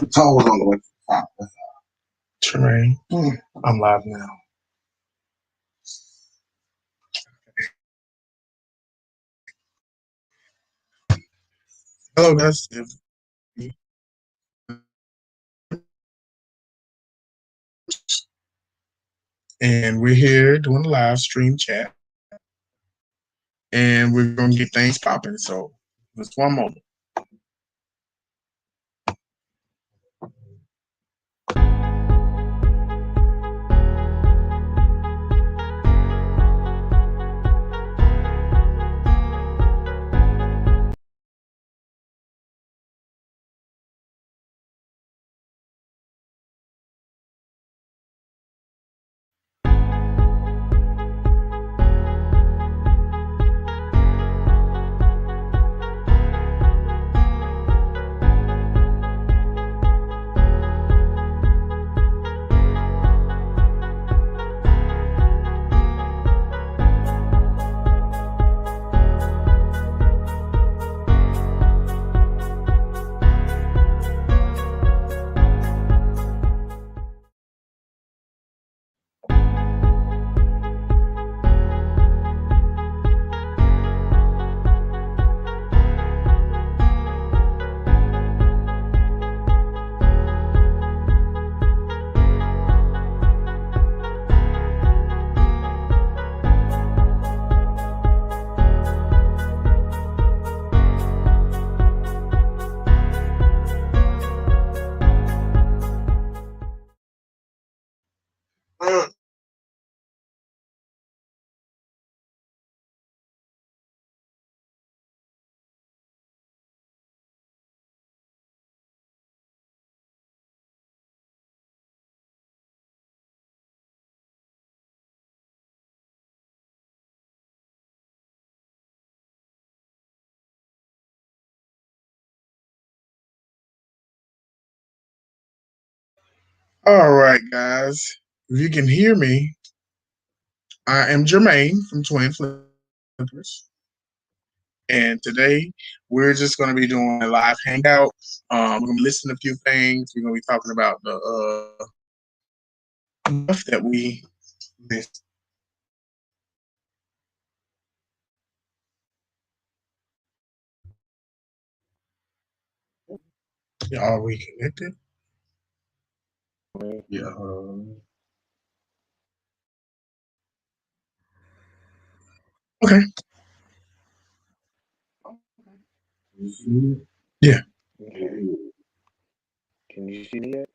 Toes on the way to the top. Tremaine, I'm live now. Hello, guys. And we're here doing a live stream chat. And we're going to get things popping. So just one moment. All right, guys. If you can hear me, I am Jermaine from Twin Flippers. And today we're just going to be doing a live hangout. We're going to listen to a few things. We're going to be talking about the stuff that we missed. Are we connected? Yeah. Okay. Yeah. Okay. Can you see me yet?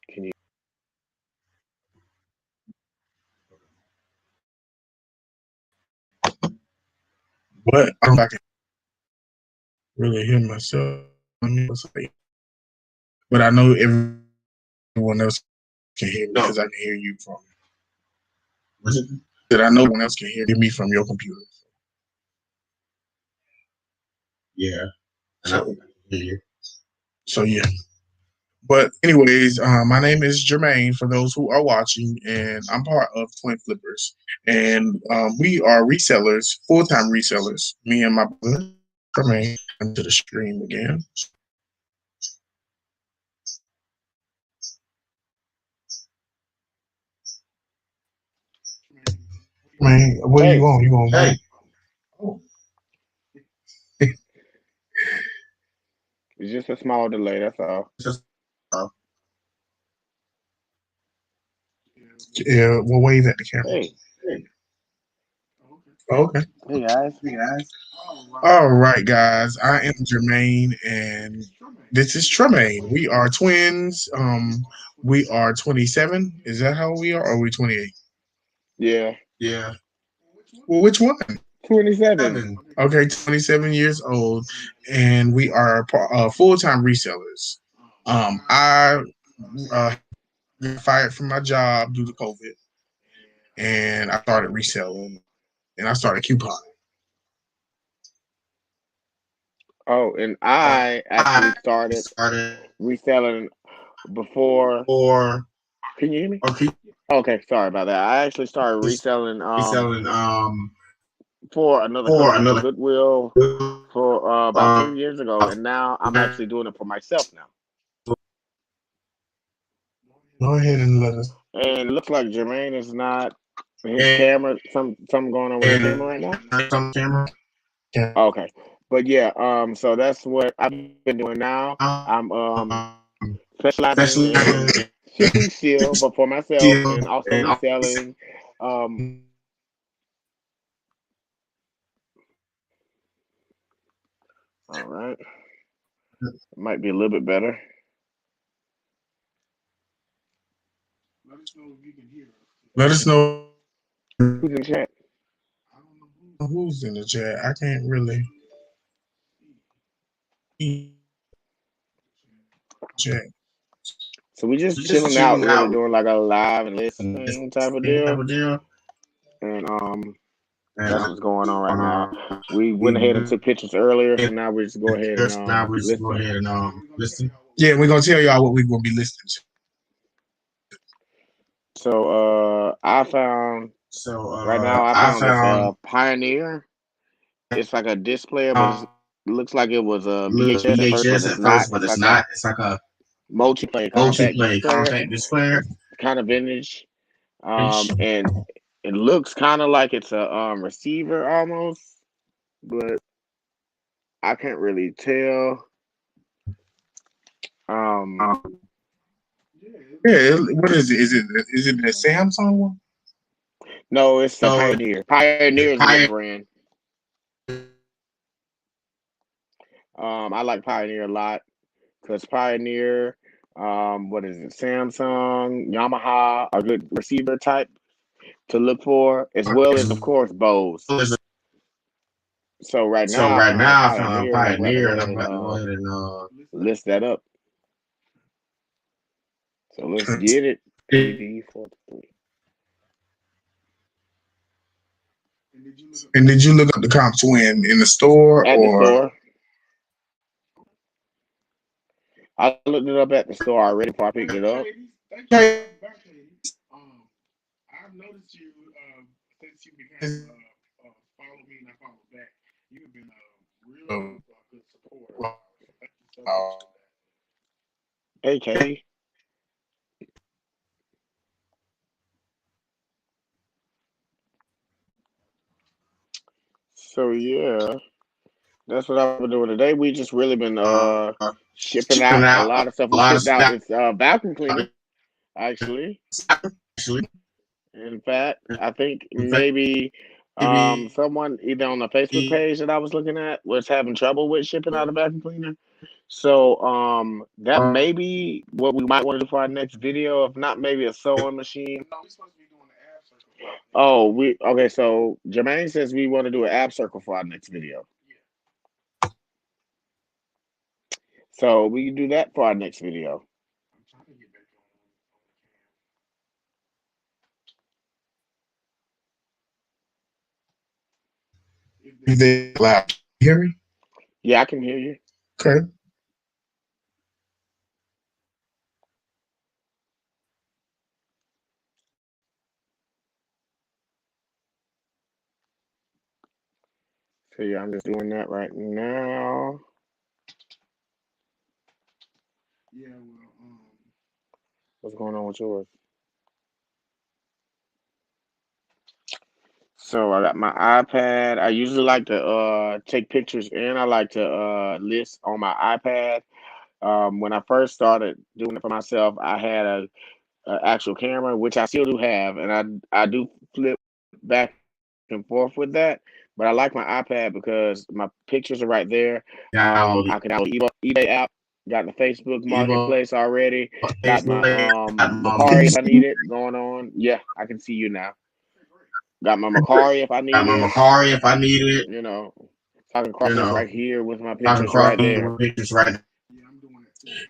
Can you? But I don't know if I can really hear myself. But I know everyone else can hear me because I can hear you from. That I know everyone else can hear me from your computer. Yeah. So yeah. But anyways, my name is Jermaine for those who are watching, and I'm part of Twin Flippers. And we are resellers, full-time resellers. Me and my brother, Jermaine, into the stream again. Man, what Hey. you want? You want? Hey. Oh. It's just a small delay. That's all. Yeah, we'll wave at the camera. Hey. Okay. Hey guys. All right, guys. I am Jermaine, and this is Tremaine. We are twins. We are 27. Is that how we are? Or are we 28? Yeah. Yeah. Well, which one? 27. Okay, 27 years old, and we are full-time resellers. I got fired from my job due to COVID, and I started reselling, and I started couponing. Oh, and I actually started reselling before. Or Can you hear me? okay. Okay, sorry about that. I actually started reselling for another For company, another- for Goodwill, for about 3 years ago, and now I'm actually doing it for myself now. Go ahead and let us. And it looks like Jermaine is not his camera. Something going on with his camera right now. Some camera. Yeah. Okay, but yeah. So that's what I've been doing now. I'm specializing in shipping still, but for myself and also reselling. All right, it might be a little bit better. Let us know Who's in the chat? who's in the chat. I can't really check. So we just chilling out, really doing like a live and listening type of deal. And that's what's going on right now. We went ahead and took pictures earlier, so now we just go ahead and listen. Yeah, we're gonna tell y'all what we're gonna be listening to. So I found right now I found this Pioneer. It's like a display, but it looks like it was a VHS at first, but it's not. It's like a multiplayer compact display, kind of vintage. And it looks kind of like it's a receiver almost, but I can't really tell. Yeah, what is it? Is it the Samsung one? No, it's the Pioneer. Pioneer is a good brand. I like Pioneer a lot because Pioneer, what is it? Samsung, Yamaha are good receiver type to look for, as well as of course Bose. So right now I found Pioneer, and I'm about to go ahead and list that up. So let's get it. PD43. And did you look up the comp twin in the store At or? the store. I looked it up at the store already before I picked it up. I've noticed you since you began follow me and I follow back. You've been real good supporter. Thank you so much. Hey, Katie. So yeah, that's what I've been doing today. We just really been shipping out a lot of stuff. We shipped out this vacuum cleaner, actually. In fact, I think maybe someone either on the Facebook page that I was looking at was having trouble with shipping out a vacuum cleaner. So that may be what we might want to do for our next video. If not, maybe a sewing machine. Oh, okay. So Jermaine says we want to do an ab circle for our next video. So we can do that for our next video. Is they loud? Can you hear me? Yeah, I can hear you. Okay. So yeah, I'm just doing that right now. Yeah, well, what's going on with yours? So I got my iPad. I usually like to take pictures and I like to list on my iPad. When I first started doing it for myself, I had a actual camera, which I still do have, and I do flip back and forth with that. But I like my iPad because my pictures are right there. I can download eBay app. Got the Facebook Marketplace already. Got my Macari if I need it going on. Yeah, I can see you now. Got my Macari if I need it. You know, I can cross this right here with my pictures right there.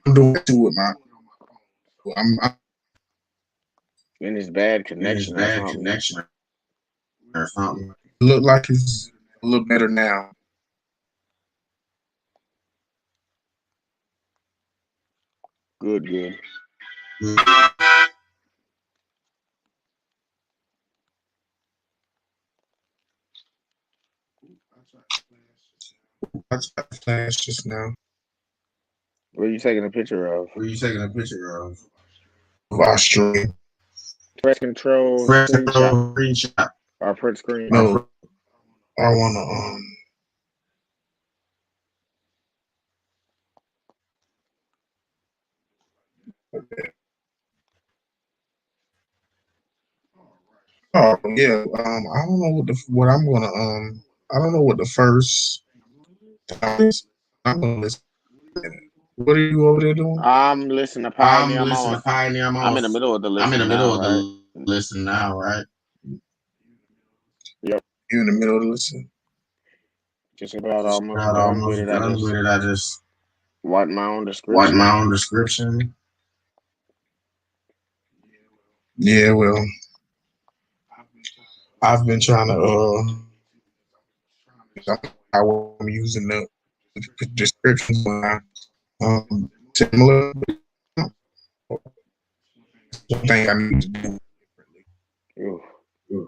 I'm doing it too with my. I'm And it's bad connection or something. Look like it's a little better now. Good, good. I tried to flash just now. What are you taking a picture of? What are you taking a picture of? our stream. Press control, screenshot, or print screen. No, I wanna Oh yeah, I don't know what I'm gonna I don't know what the first time is. I'm gonna listen. What are you over there doing? I'm listening to I'm Pioneer. listening to Pioneer. I'm in the middle of the I'm in the listen middle now, of right? the listen now, right? Yep. You in the middle of the listen? Just about almost Got done with almost it. done with it. I just write my own write description. my own description. Yeah, well, I've been trying to I'm using the descriptions similar. One thing I need to do differently. Ooh,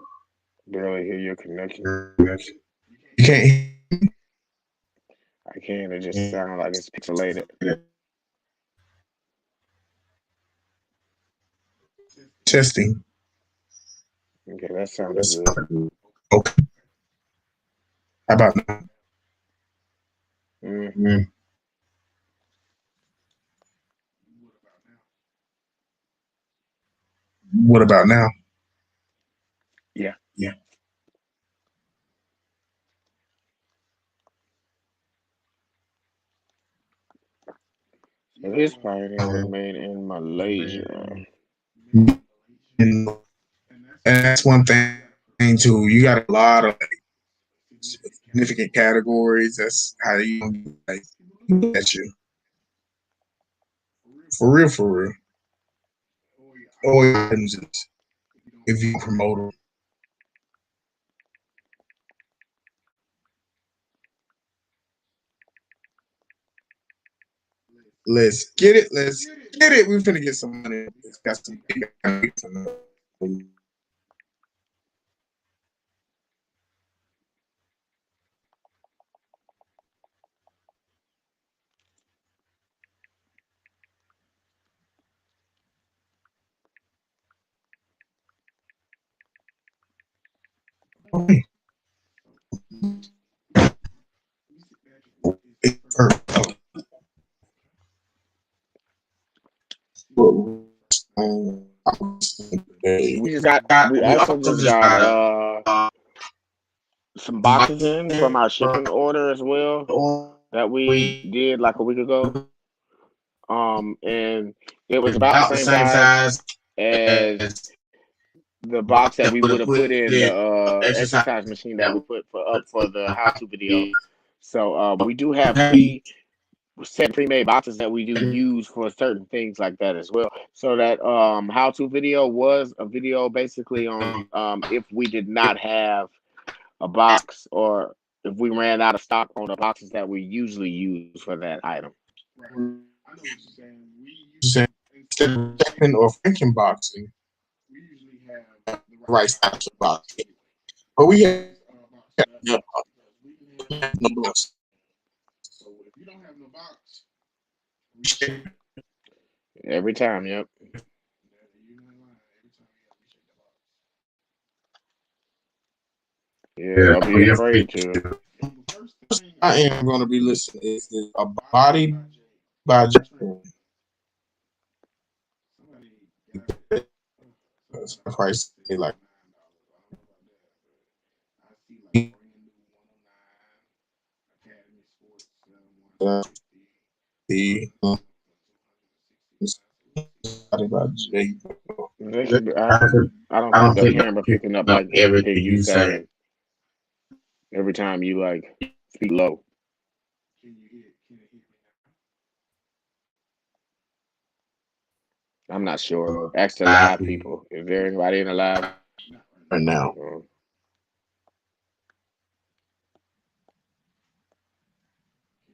barely hear your connection. You can't hear me? I can. It just sounds like it's pixelated. Testing. Okay, that sounded good. Okay. How about now? Mm. What about now? Yeah. Yeah. So this Pioneer was made in Malaysia. And that's one thing too. You got a lot of significant categories. That's how you get you. For real, for real. All items if you promote them. Let's get it. Let's get it. We're finna get some money. It's got some. Okay. We also just got some boxes in from our shipping order as well that we did like a week ago. And it was about the same size as the box that we would have put in the exercise machine that we put up for the how-to video. So we do have pre-made boxes that we do use for certain things like that as well. So that how-to video was a video basically on if we did not have a box or if we ran out of stock on the boxes that we usually use for that item. I know what you're saying. Instead of checking or Franken boxing, we usually have the right size of boxing. But we have no box. So if you don't have no box, we ship. Every time, yep. Yeah, don't be afraid to. I am going to be listening. Is a body by Jay. Price like the body by Jay. I don't think the camera picking up like everything you saying every time you like speak low. I'm not sure. Ask the live people. Is there anybody in the live? Right now.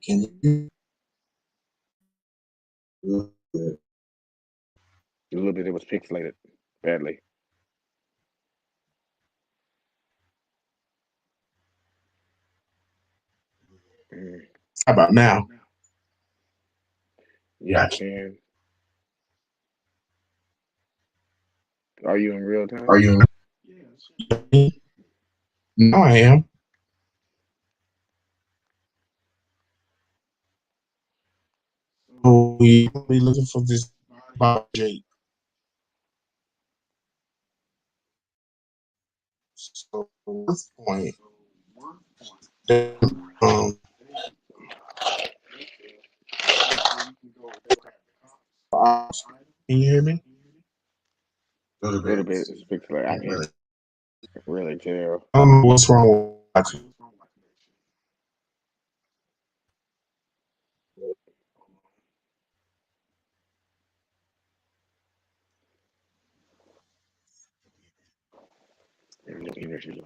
Can you? A little bit. It was pixelated badly. How about now? Yeah, I can. Are you in real time? Are you? Now I am. So we be looking for this Bob Jake. So this point, um, can you hear me? A little A little bit. bit. It's pixelated. I Can't can't really. really tell. I don't know what's wrong with my Energy.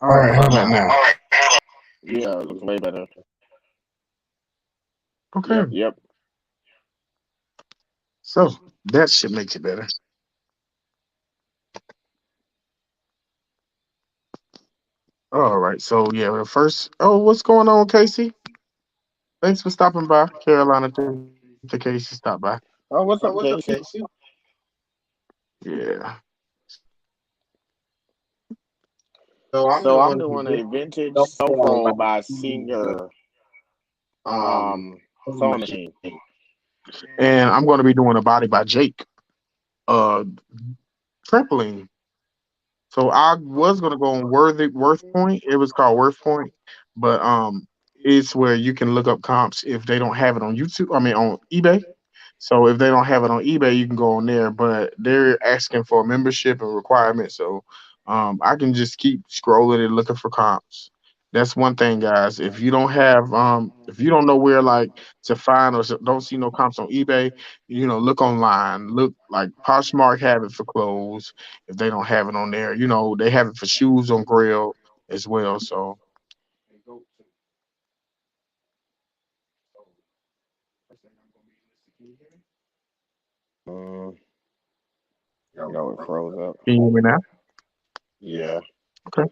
All All right, how right, how about about now? now? Yeah, it looks way better. Okay, Yep, yep. so that should make it better. All right, so yeah, well, first, oh, what's going on, Casey? Thanks for stopping by, Carolina. To Casey, stop by. Oh, what's up, Casey? Yeah. So I'm So I'm doing doing the a vintage self phone Sofo like by the Singer um phone sewing machine. machine. And I'm going to be doing a body by Jake, uh, trampoline. So I was gonna go on Worth Point. It was called Worth Point, but it's where you can look up comps if they don't have it on YouTube. I mean on eBay. So if they don't have it on eBay, you can go on there. But they're asking for a membership and requirement. So I can just keep scrolling and looking for comps. That's one thing, guys. If you don't know where like to find or don't see no comps on eBay, look online. Look like Poshmark have it for clothes if they don't have it on there. They have it for shoes on Grail as well. So Mm, no, it froze up. can you hear me now? Yeah. Okay.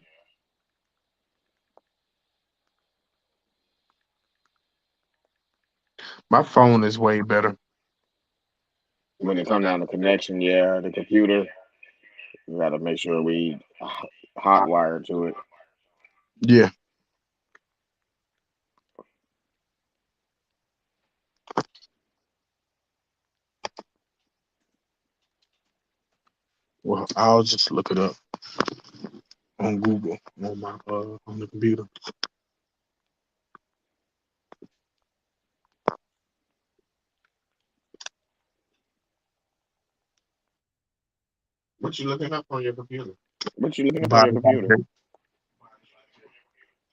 My phone is way better. When it comes down to connection, yeah, the computer, we got to make sure we hot wire to it. Yeah. Well, I'll just look it up on Google on my on the computer. What you looking up on your computer? What you looking up on your Body by computer? Jake.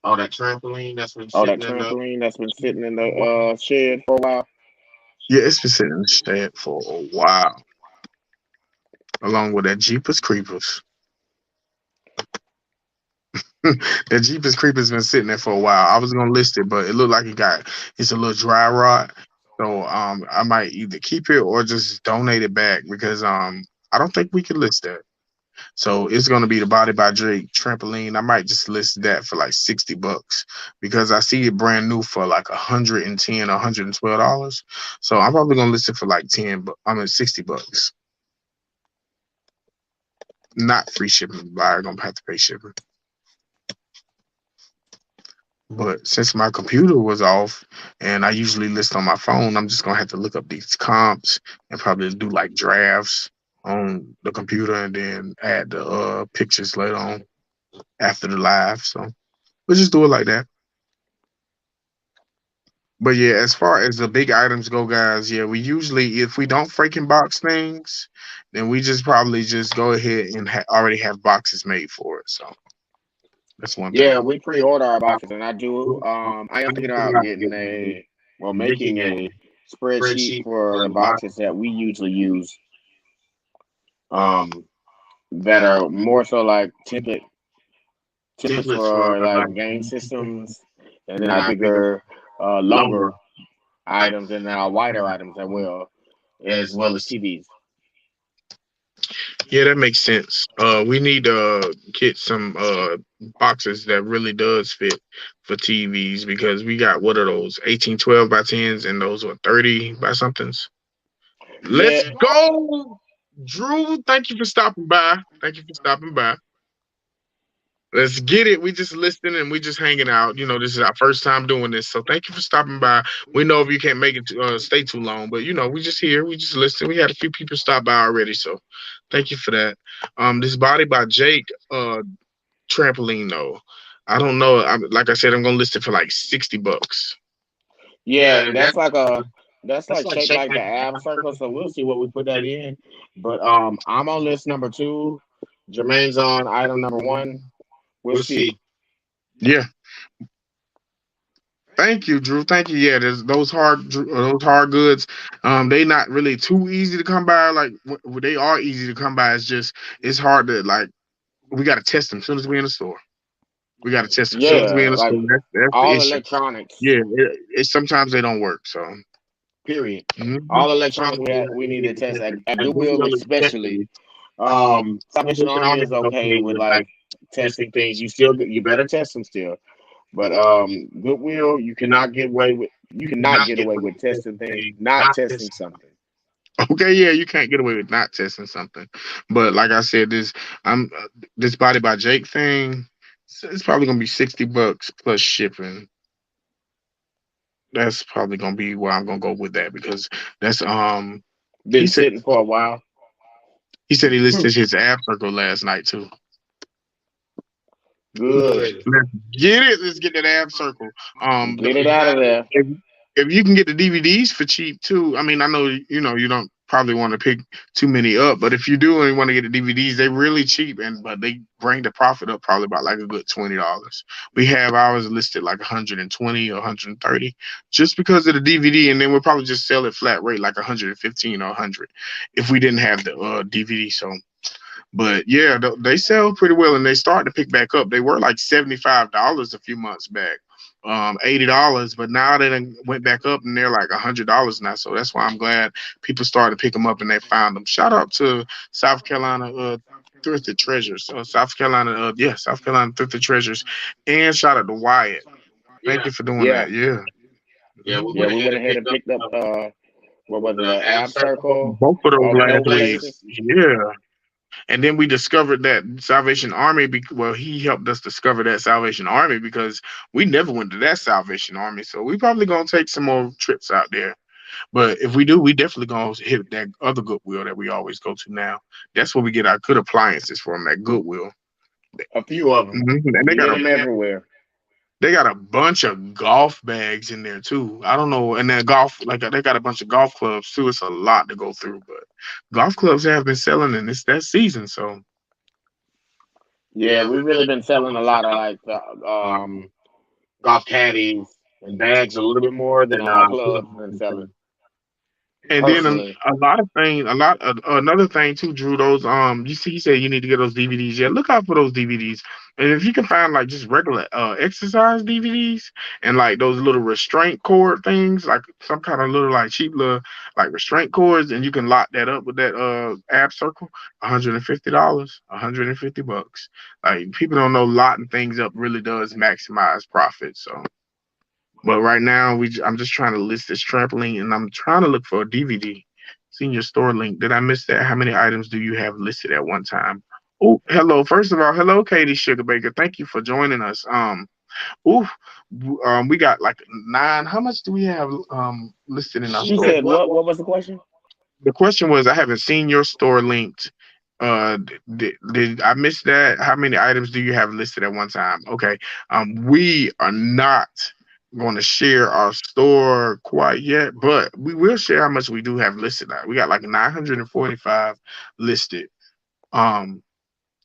Oh, that trampoline that's been Oh, that sitting in the trampoline that's been sitting in the shed for a while. Yeah, it's been sitting in the shed for a while, along with that Jeepers Creepers. That Jeepers Creepers been sitting there for a while. I was gonna list it, but it looked like it's a little dry rot. So I might either keep it or just donate it back because I don't think we can list that. So it's gonna be the Body by Drake trampoline. I might just list that for like $60 because I see it brand new for like 110 or $112. So I'm probably gonna list it for like 10, but I mean $60. Not free shipping. Buyer gonna have to pay shipping. But since my computer was off and I usually list on my phone, I'm just gonna have to look up these comps and probably do like drafts on the computer and then add the pictures later on after the live. So we'll just do it like that. But yeah, as far as the big items go, guys, yeah, we usually if we don't freaking box things, then we just probably just go ahead and already have boxes made for it. So that's one Yeah, thing. we pre-order our boxes, and I do. I am thinking about getting a or making a spreadsheet for the boxes that we usually use, um, that are more so like templates for like game systems, and then our bigger, longer items, and our wider items as well as TVs. Yeah, that makes sense. We need to get some boxes that really does fit for TVs because we got what are those 1812 by 10s and those are 30 by somethings. Yeah, Let's go, Drew. Thank you for stopping by. Thank you for stopping by. Let's get it. We just listening and we just hanging out. You know, this is our first time doing this, so thank you for stopping by. We know if you can't make it to stay too long, but you know, we just here. We just listen. We had a few people stop by already, so thank you for that. This body by Jake trampoline though. I don't know. Like I said, I'm gonna list it for like $60. yeah, and that's like shaped like the ab circle. So we'll see what we put that in. But I'm on list number two. Jermaine's on item number one. We'll see. Yeah. Thank you, Drew. Thank you. Yeah, there's those hard goods. They not really too easy to come by. Like they are easy to come by. It's just it's hard to like. We got to test them as soon as we in the store. We got to test them as soon as we Yeah, in the like store. That's the all issue. electronics. Yeah, sometimes they don't work. So Period. mhm. All electronics we need to test at Goodwill, especially. Salvation Army is okay with like testing things. You better test them still. But Goodwill, you cannot get away with testing things, not testing something. Okay, yeah, you can't get away with not testing something. But like I said, this Body by Jake thing, it's probably gonna be $60 plus shipping. That's probably gonna be where I'm gonna go with that because that's he Been said sitting for a while. he said he listed his app circle last night too. Good. Let's get it. Let's get that ab circle. Get it out of there. If, if you can get the DVDs for cheap too, I mean, I know you know you don't probably want to pick too many up, but if you do and you want to get the DVDs, they're really cheap and but they bring the profit up probably about like a good $20. We have ours listed like 120 or 130 just because of the DVD, and then we'll probably just sell it flat rate like 115 or 100 if we didn't have the DVD. So but yeah, they sell pretty well, and they start to pick back up. They were like $75 a few months back, $80, but now they done went back up, and they're like $100 now. So that's why I'm glad people started to pick them up and they found them. Shout out to South Carolina Thrifted Treasures, South Carolina Thrifted Treasures, and shout out to Wyatt. Thank you for doing Yeah. that. Yeah. Mhm. Yeah, we went ahead and picked up what was it, the ab circle Both of those over last those week. places. Yeah. And then we discovered that Salvation Army. Well, he helped us discover that Salvation Army because we never went to that Salvation Army. So we probably gonna take some more trips out there. But if we do, we definitely gonna hit that other Goodwill that we always go to now. That's where we get our good appliances from. That Goodwill. A few of them. And You get them everywhere. they got a bunch of golf bags in there too. I don't know, and then golf like they got a bunch of golf clubs too. It's a lot to go through, but golf clubs have been selling, and it's that season, so. Yeah, we've really been selling a lot of like the golf caddies and bags a little bit more than clubs have been selling And then personally. a lot of things, another thing too, Drew. Those you see, he said you need to get those DVDs. Yeah, look out for those DVDs. And if you can find like just regular exercise DVDs and like those little restraint cord things, like some kind of little like cheap little like restraint cords, and you can lock that up with that ab circle, $150, $150. Like people don't know locking things up really does maximize profit. So. But right now, I'm just trying to list this trampoline, and I'm trying to look for a DVD. Senior store link. Did I miss that? How many items do you have listed at one time? Oh, hello. First of all, hello, Katie Sugarbaker. Thank you for joining us. Ooh, we got like 9. How much do we have listed in our She store? said, "What was the question?" The question was, I haven't seen your store linked. Did I miss that? How many items do you have listed at one time? Okay. We are not going to share our store quite yet, but we will share how much we do have listed. Now we got like 945 listed. Um,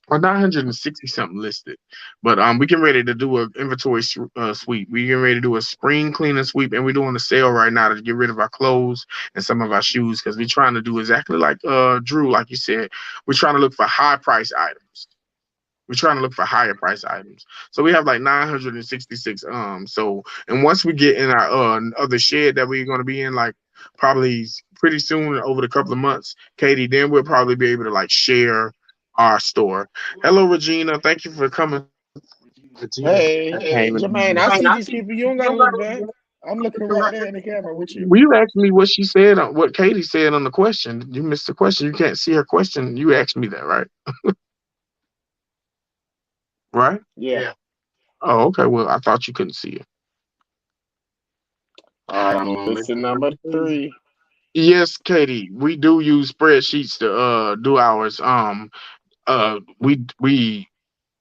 or 960 something listed. But we getting ready to do a inventory sweep. We getting ready to do a spring cleaning sweep, and we're doing a sale right now to get rid of our clothes and some of our shoes because we're trying to do exactly like Drew, like you said. We're trying to look for high price items. We're trying to look for higher price items. So we have like 966. So and once we get in our other shed that we're gonna be in, like probably pretty soon over the couple of months, Katie, then we'll probably be able to like share our store. Hello, Regina. Thank you for coming. Regina Hey, came Jermaine, in. I see these people. You don't gotta look back. I'm looking right there in the camera with you. Will you ask me what she said, what Katie said on the question? You missed the question. You can't see her question. You asked me that, right? Right? Yeah. Oh, okay. Well, I thought you couldn't see it. All right, I'm on listen number 3. Yes, Katie, we do use spreadsheets to do ours. We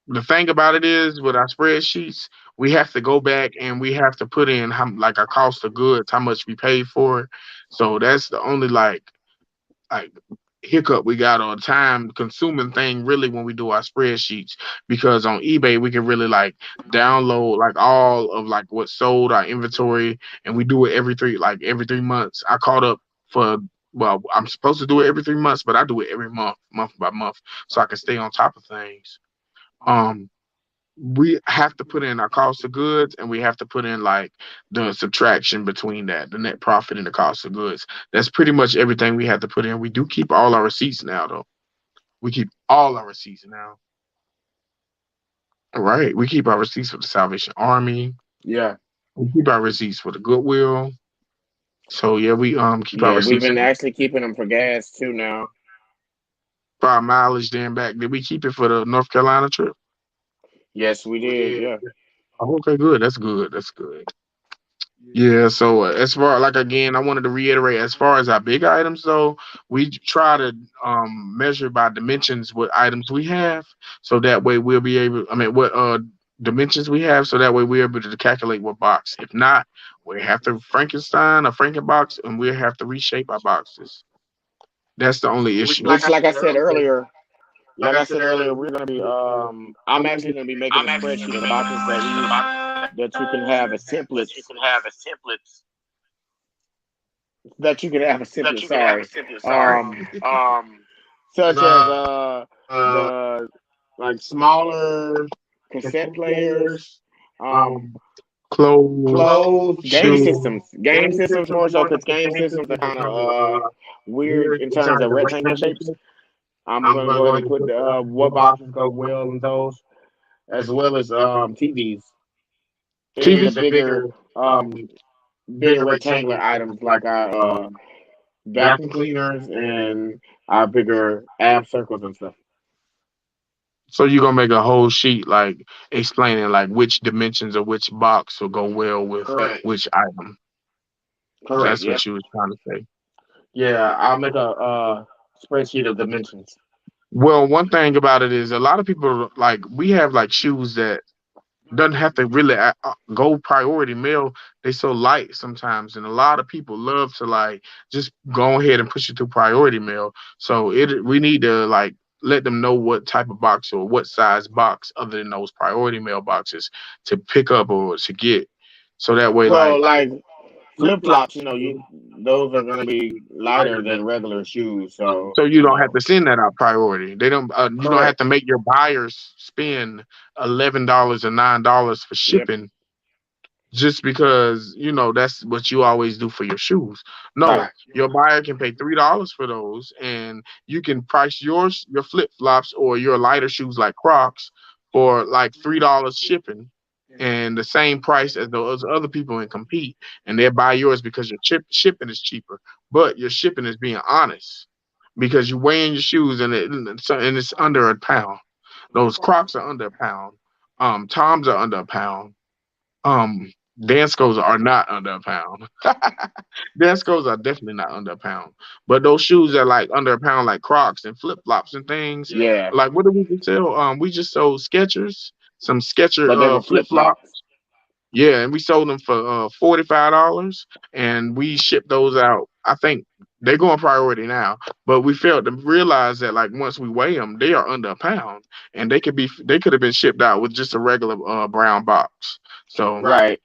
the thing about it is with our spreadsheets, we have to go back and we have to put in how like our cost of goods, how much we paid for it. So that's the only like hiccup we got or time consuming thing really when we do our spreadsheets, because on eBay we can really like download like all of like what sold our inventory, and we do it every 3 months. I caught up for, well, I'm supposed to do it every 3 months, but I do it every month by month, so I can stay on top of things. um we have to put in our cost of goods, and we have to put in like the subtraction between that, the net profit and the cost of goods. That's pretty much everything we have to put in. We do keep all our receipts now, though. We keep all our receipts now. All right. We keep our receipts for the Salvation Army. Yeah. We keep our receipts for the Goodwill. So yeah, we keep our Yeah, we've receipts been actually keeping them for gas too now. for our mileage then back. Did we keep it for the North Carolina trip? Yes, we did. Yeah. Oh, okay, good. That's good. That's good. Yeah, so as far like again, I wanted to reiterate as far as our big items though, we try to measure by dimensions what items we have, so that way we'll be able. I mean, what dimensions we have, so that way we're able to calculate what box. If not, we have to Frankenstein or Frankenbox, and we'll have to reshape our boxes. That's the only issue. Which, like I said earlier, we're gonna be. I'm actually gonna be making a spreadsheet of the boxes that that you can have as templates. That you can have as templates. Sorry. Um, such as the like smaller cassette players, um, Clothes, clothes, shoes. game systems more so because game systems are kind of weird in terms of rectangular shapes. I'm gonna go ahead and put what boxes go well in those, as well as TVs and the TV. bigger rectangular items like our vacuum cleaners and our bigger ab circles and stuff. So you're gonna make a whole sheet like explaining like which dimensions of which box will go well with Correct. which item. Correct. That's Yep. what you was trying to say. Yeah, I'll make a spreadsheet of dimensions. Well, one thing about it is a lot of people like we have like shoes that doesn't have to really go priority mail. They so light sometimes, and a lot of people love to like just go ahead and push it through priority mail. So we need to like let them know what type of box or what size box other than those priority mail boxes to pick up or to get. So that way, So like like flip flops, you those are gonna be lighter than regular shoes. So so you don't have to send that out priority. They don't. You don't have correct. to make your buyers spend $11 or $9 for Yep. shipping just because that's what you always do for your shoes. No, Right. your buyer can pay $3 for those, and you can price your flip flops or your lighter shoes like Crocs for like $3 shipping, and the same price as those other people and compete, and they buy yours because your shipping is cheaper, but your shipping is being honest because you're weighing your shoes and it's under a pound. Those Crocs are under a pound. Toms are under a pound. um, Danskos are not under a pound. Danskos are definitely not under a pound. But those shoes are like under a pound, like Crocs and flip flops and things. Yeah. Like what did we just sell? We just sold Skechers, some Sketcher But they were flip flip flops. flops. Yeah, and we sold them for $45, and we shipped those out. I think They're going priority now, but we failed to realize that like once we weigh them, they are under a pound, and they could have been shipped out with just a regular brown box. So Right.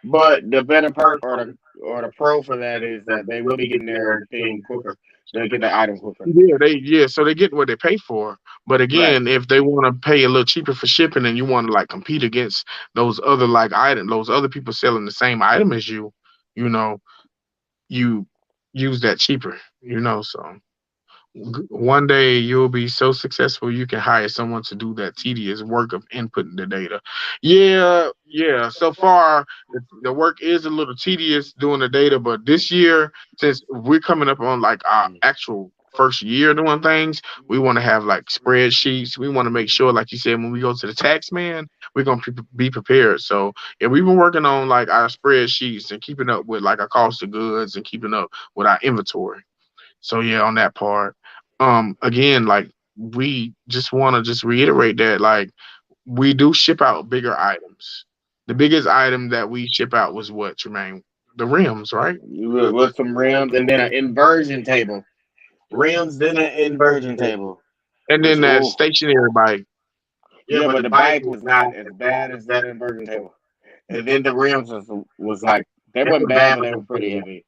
But the better perk or the pro for that is that they will be getting their thing quicker. They'll get the item quicker. so they get what they pay for. But Right. again, if they want to pay a little cheaper for shipping, and you want to like compete against those other like those other people selling the same item as you know, you use that cheaper. So one day you'll be so successful you can hire someone to do that tedious work of inputting the data. Yeah, yeah. So far, the work is a little tedious doing the data, but this year, since we're coming up on like our actual first year doing things, we want to have like spreadsheets. We want to make sure, like you said, when we go to the tax man, we're gonna be prepared. So yeah, we've been working on like our spreadsheets and keeping up with like our cost of goods and keeping up with our inventory. So yeah, on that part. Again, like we just want to just reiterate that like we do ship out bigger items. The biggest item that we ship out was what, Tremaine? The rims, right? With some rims and then an inversion table. Rims, then an inversion table. And Which, then that oh, stationary bike. yeah, but the bike was not as bad as that inversion table. And then the rims was like, they wasn't bad, but they were pretty heavy.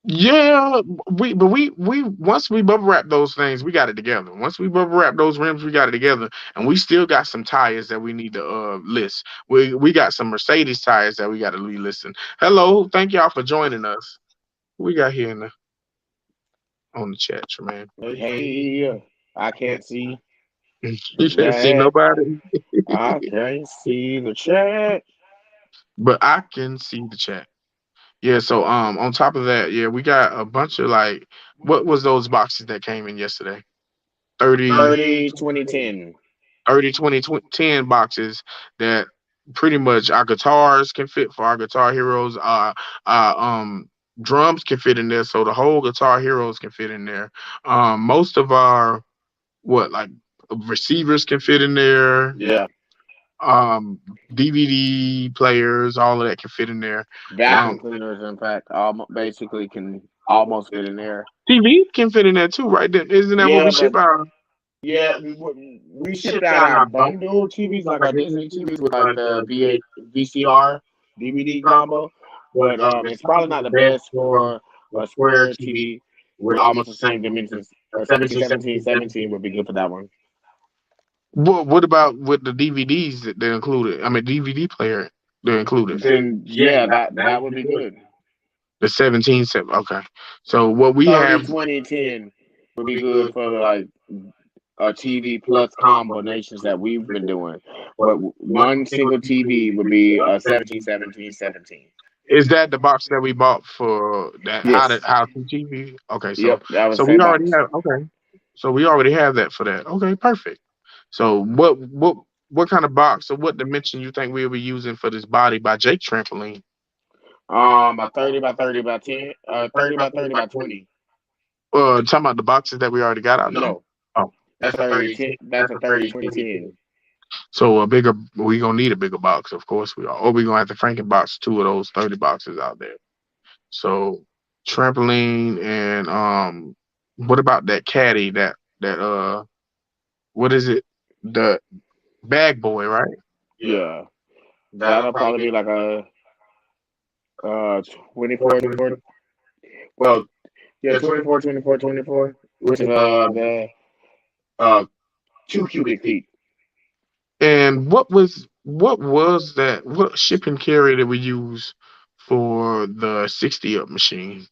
Yeah, we once we bubble wrap those things, we got it together. Once we bubble wrap those rims, we got it together, and we still got some tires that we need to list. We got some Mercedes tires that we got to list. Hello, thank y'all for joining us. We got here on the chat, Tremaine. Hey, I can't see the You can't see chat. nobody, I can't see the chat. but I can see the chat. Yeah, so on top of that, yeah, we got a bunch of like what was those boxes that came in yesterday? 30, 30, 2010. 30, 20, 10 boxes that pretty much our guitars can fit for our Guitar Heroes. Our drums can fit in there, so the whole Guitar Heroes can fit in there. Most of our like receivers can fit in there. Yeah. DVD players, all of that can fit in there. Vacuum cleaners, in fact, basically can almost fit in there. TV can fit in there too, right? Then isn't that what Yeah, we but ship out? yeah, we shipped out our bundle TVs, like our Disney TVs with like the V8 VCR DVD combo. But it's probably not the best for a square TV with almost the same dimensions. 17, 17, 17 would be good for that one. What about with the DVDs that they're included? I mean, DVD player they're included. Then yeah, that would be good. The 17, okay. So what we 30, have, 20, 10 would be good for like TV plus combinations that we've been doing. But one single TV would be 17, 17, 17. is that the box that we bought for that Yes. how to TV? Okay, so Yep, that was so the we same already box. have okay. So we already have that for that. Okay, perfect. So what kind of box or what dimension you think we'll be using for this body by Jake trampoline? A 30 by 30 by 10, 30 by 30 by 20. Talking about the boxes that we already got out there. No, Oh, that's 30, 10, that's a 30, 20, 10. so we gonna need a bigger box, of course we are, or we gonna have to Franken box 2 of those 30 boxes out there. So trampoline and what about that caddy that what is it? The bag boy, right? Yeah, that'll probably be like a 24, 24. Well, yeah, 24, 24, 24, which is the uh 2 cubic feet. And what was that? What shipping carrier did we use for the 60 up machine?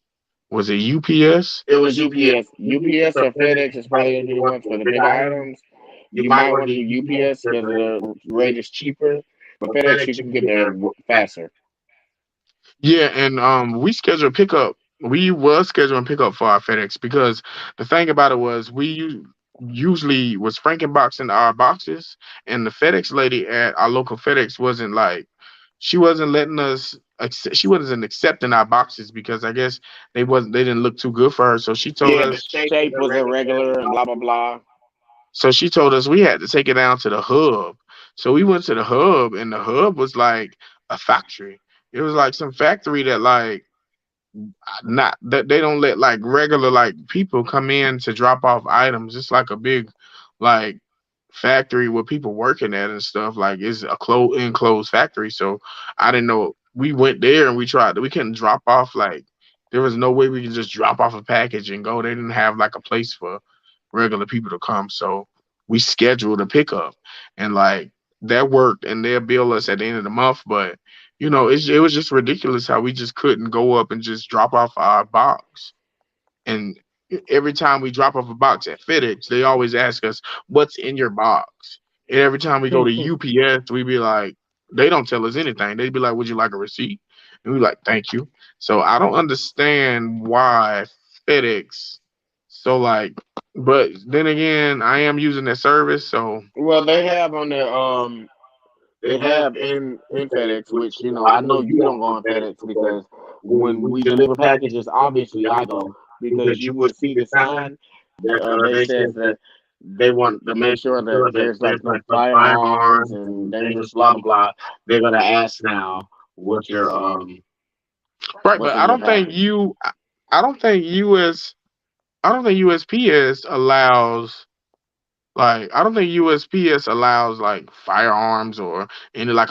Was it UPS? It was UPS. UPS or FedEx is probably gonna be the ones for the big items. You might want to do UPS because the rate is cheaper, but FedEx you can get there faster. Yeah, and we scheduled pickup. We was scheduling pickup for our FedEx because the thing about it was usually was Frankenboxing our boxes, and the FedEx lady at our local FedEx wasn't like she wasn't letting us. She wasn't accepting our boxes because I guess they didn't look too good for her. So she told Yeah, the us. shape was irregular and blah blah blah. So she told us we had to take it down to the hub. So we went to the hub, and the hub was like a factory. It was like some factory that like not that they don't let like regular like people come in to drop off items. It's like a big like factory with people working at and stuff. Like it's a enclosed factory. So I didn't know. We went there and we tried. We couldn't drop off like there was no way we could just drop off a package and go. They didn't have like a place for regular people to come. So we scheduled a pickup and like that worked and they'll bill us at the end of the month. But it was just ridiculous how we just couldn't go up and just drop off our box. And every time we drop off a box at FedEx, they always ask us, "What's in your box?" And every time we go to UPS, we be like, they don't tell us anything. They'd be like, "Would you like a receipt?" And we like, "Thank you." So I don't understand why FedEx. So like, but then again, I am using their service, so Well, they have on their they have in FedEx, which I know you don't go on FedEx because when we deliver packages, obviously I go because you would see the sign. They says that they want to make sure that there's like no firearms and dangerous blah blah blah. They're gonna ask now what your right. what's But in your package. I don't think I don't think USPS allows. Like I don't think USPS allows like firearms or any like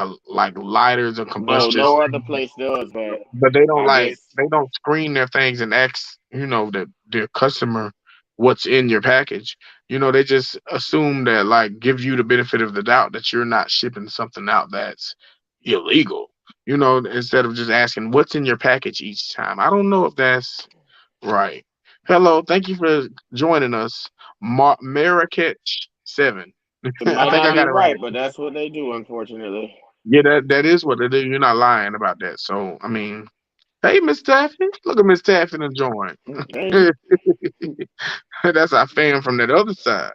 lighters or No, combustion. no other place does, but But they don't I guess they don't screen their things and ask their customer what's in your package. They just assume that like give you the benefit of the doubt that you're not shipping something out that's illegal. Instead of just asking what's in your package each time. I don't know if that's right. Hello, thank you for joining us, Marrakech 7. it I might think I not be got it right. right, but that's what they do, unfortunately. Yeah, that is what it is. You're not lying about that. So I mean, hey, Miss Taffy, look at Miss Taffy to join. Hey, That's our fan from that other side.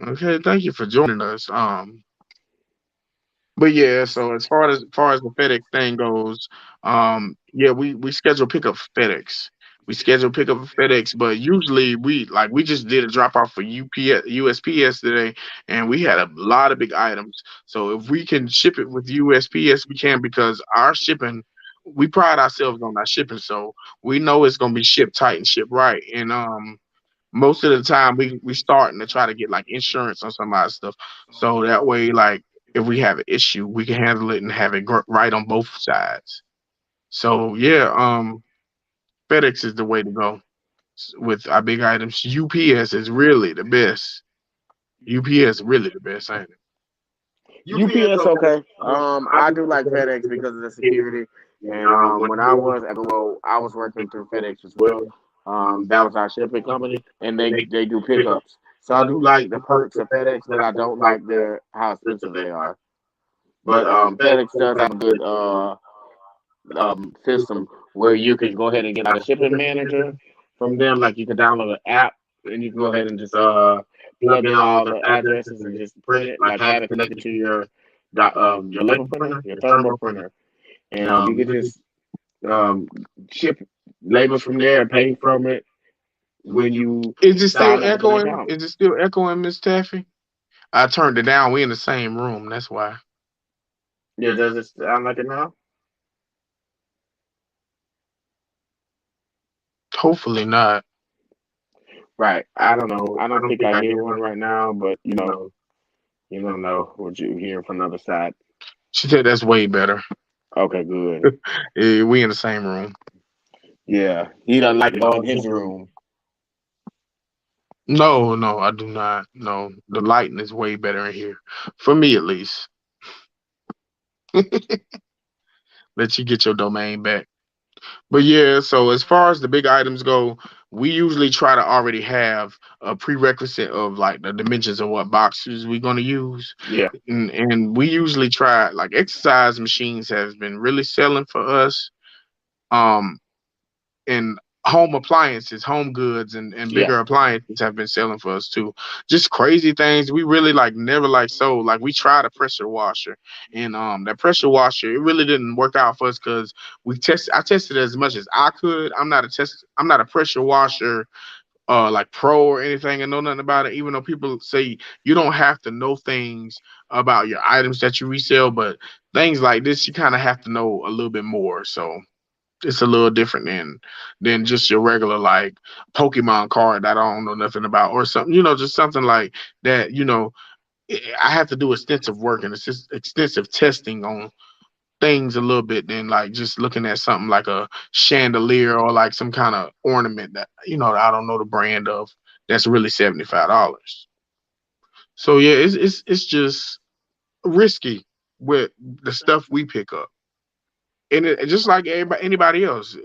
Okay, thank you for joining us. But yeah, so as far as the FedEx thing goes, yeah, we schedule pickup for FedEx. We schedule pickup for FedEx, but usually we just did a drop off for USPS today, and we had a lot of big items. So if we can ship it with USPS, we can because our shipping, we pride ourselves on our shipping, so we know it's gonna be shipped tight and shipped right. And most of the time we starting to try to get like insurance on some of our stuff, so that way like if we have an issue, we can handle it and have it right on both sides. So yeah, FedEx is the way to go with our big items. UPS is really the best. UPS really the best, ain't it? UPS okay. I do like FedEx because of the security. And when I was at well, I was working through FedEx as well. That was our shipping company, and they do pickups. So I do like the perks of FedEx, but I don't like their how expensive they are. But FedEx does have a good system where you can go ahead and get like a shipping manager from them. Like you can download an app and you can go ahead and just plug in all the addresses and just print it, like have it connected to your label printer, your thermal printer, and you can just um, ship labels from there and pay from it when you Is it still sign up with an echoing? account. Is it still echoing, Miss Taffy? I turned it down. We in the same room. That's why. Yeah, does it sound like it now? Hopefully not. Right. I don't know. I don't think I hear one right now, but you don't know what you hear from the other side. She said that's way better. Okay, good. We in the same room. Yeah, he doesn't like to go in his room. No, no, I do not. No, the lighting is way better in here, for me at least. Let you get your domain back. But yeah, so as far as the big items go, we usually try to already have a prerequisite of like the dimensions of what boxes we're going to use. Yeah. And we usually try like exercise machines has been really selling for us. Um, and home appliances, home goods, and Yeah. bigger appliances have been selling for us too. Just crazy things we really like never like sold. Like we tried a pressure washer, and that pressure washer it really didn't work out for us because I tested it as much as I could. I'm not a pressure washer like pro or anything and know nothing about it. Even though people say you don't have to know things about your items that you resell, but things like this you kind of have to know a little bit more. So It's a little different than just your regular like Pokemon card that I don't know nothing about or something. Just something like that. I have to do extensive work and extensive testing on things a little bit than like just looking at something like a chandelier or like some kind of ornament that I don't know the brand of that's really $75. So yeah, it's just risky with the stuff we pick up. And just like anybody else,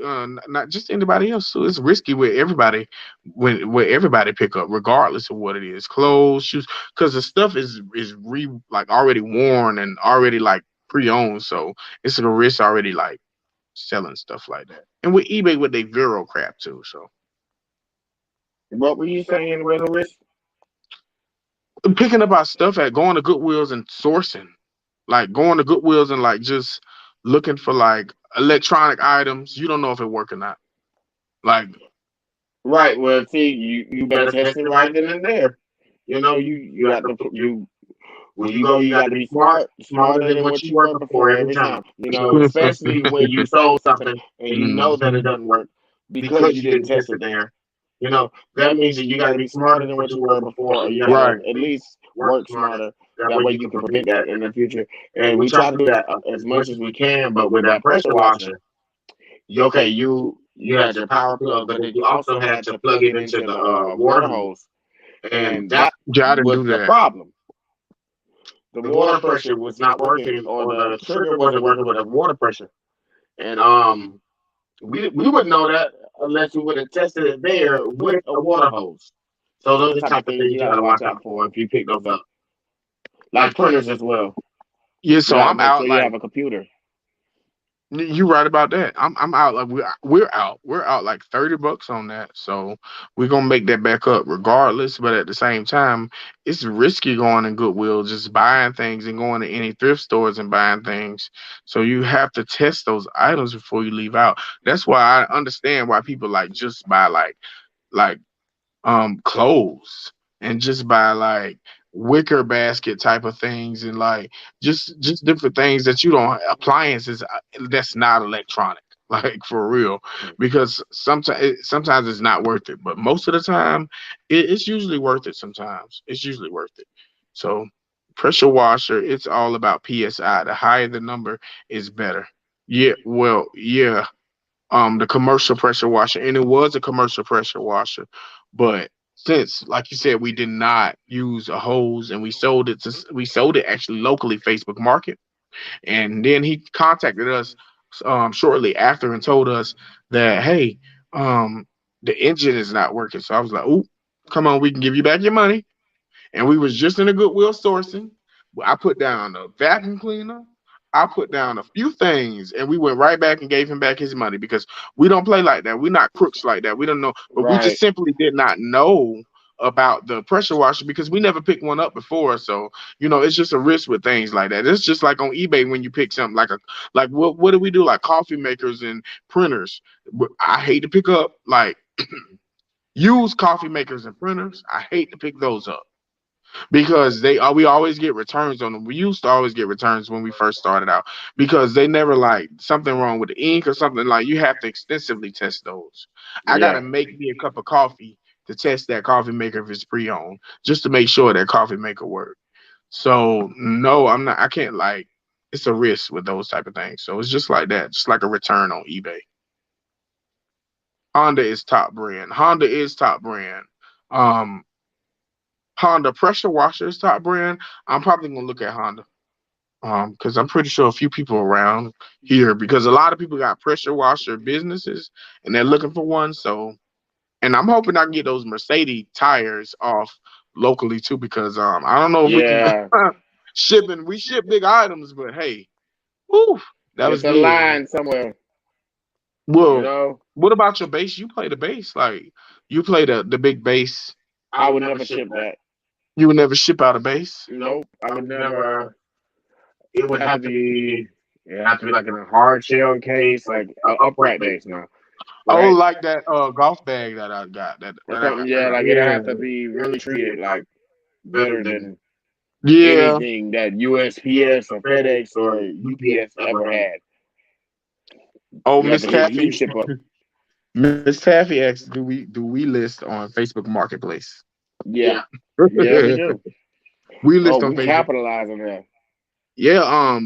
not just anybody else. So it's risky with everybody when everybody pick up, regardless of what it is, clothes, shoes, because the stuff is like already worn and already like pre-owned. So it's a risk already like selling stuff like that. And with eBay with their Vero crap too. So What were you saying, with the risk? picking up our stuff at going to Goodwills and sourcing, like going to Goodwills and like just looking for like electronic items. You don't know if it work or not. Like Right. Well, see, you better test it right then and there. You got to put you when you go. You got to be smarter than what you were before every time. Especially when you sold something and you know that it doesn't work because you didn't test it there. That means that you got to be smarter than what you were before, or you got to right. at least work smarter. That way you can prevent that in the future. And we try to do that as much as we can. But with that pressure washer, okay, you had your power plug, but then you also had to plug it into the water hose, and that Yeah, I didn't was do the that. problem. The water pressure was not working, or the trigger wasn't working with the water pressure, and we wouldn't know that unless we would have tested it there with a water hose. So those are the type of things you got to watch out for if you pick those up, like printers as well. Yeah, You so got to I'm make out sure you like have a computer. you right about that. I'm out like we're out like $30 on that. So we're gonna make that back up regardless. But at the same time, it's risky going in Goodwill, just buying things and going to any thrift stores and buying things. So you have to test those items before you leave out. That's why I understand why people like just buy like clothes and just buy like wicker basket type of things and like just different things that you don't appliances that's not electronic like for real because sometimes it's not worth it but most of the time it's usually worth it. Sometimes it's usually worth it. So pressure washer, it's all about psi. The higher the number is better. Yeah, well, yeah, the commercial pressure washer, and it was a commercial pressure washer, but since, like you said, we did not use a hose, and we sold it actually locally, Facebook Market, and then he contacted us shortly after and told us that hey, the engine is not working. So I was like, "Ooh, come on, we can give you back your money." And we was just in a Goodwill sourcing. I put down a vacuum cleaner. I put down a few things, and we went right back and gave him back his money because we don't play like that. We're not crooks like that. We don't know, but we just Right. simply did not know about the pressure washer because we never picked one up before. So it's just a risk with things like that. It's just like on eBay when you pick something like what do we do like coffee makers and printers. I hate to pick up like used coffee makers and printers. I hate to pick those up because we always get returns on them. We used to always get returns when we first started out because they never like something wrong with the ink or something like you have to extensively test those. I gotta Yeah. make me a cup of coffee to test that coffee maker if it's pre-owned just to make sure that coffee maker work. So no, I'm not. I can't like. It's a risk with those type of things. So it's just like that, just like a return on eBay. Honda is top brand. Honda is top brand. Um, Honda pressure washer is top brand. I'm probably gonna look at Honda. Because I'm pretty sure a few people around here, because a lot of people got pressure washer businesses and they're looking for one. So, and I'm hoping I can get those Mercedes tires off locally too, because I don't know if we can Yeah. shipping. We ship big items, but hey, whew, that was It's a good, man. line somewhere. You Well, know, what about your bass? You play the bass, like you play the big bass. I would never ship that. You would never ship out a bass. Nope. I would never. It would have to be. It have to be like in a hard shell case, like an upright base now, Oh, right? like that golf bag that I got. Or something. Yeah, like it'll have to be really treated like better than Yeah. anything that USPS or FedEx or UPS ever had. Oh, You have Miss to hit Taffy. you ship up. Miss Taffy asks, do we list on Facebook Marketplace? Yeah, Yeah. yeah, we do. We Oh, list on we Facebook. capitalize on that. Yeah,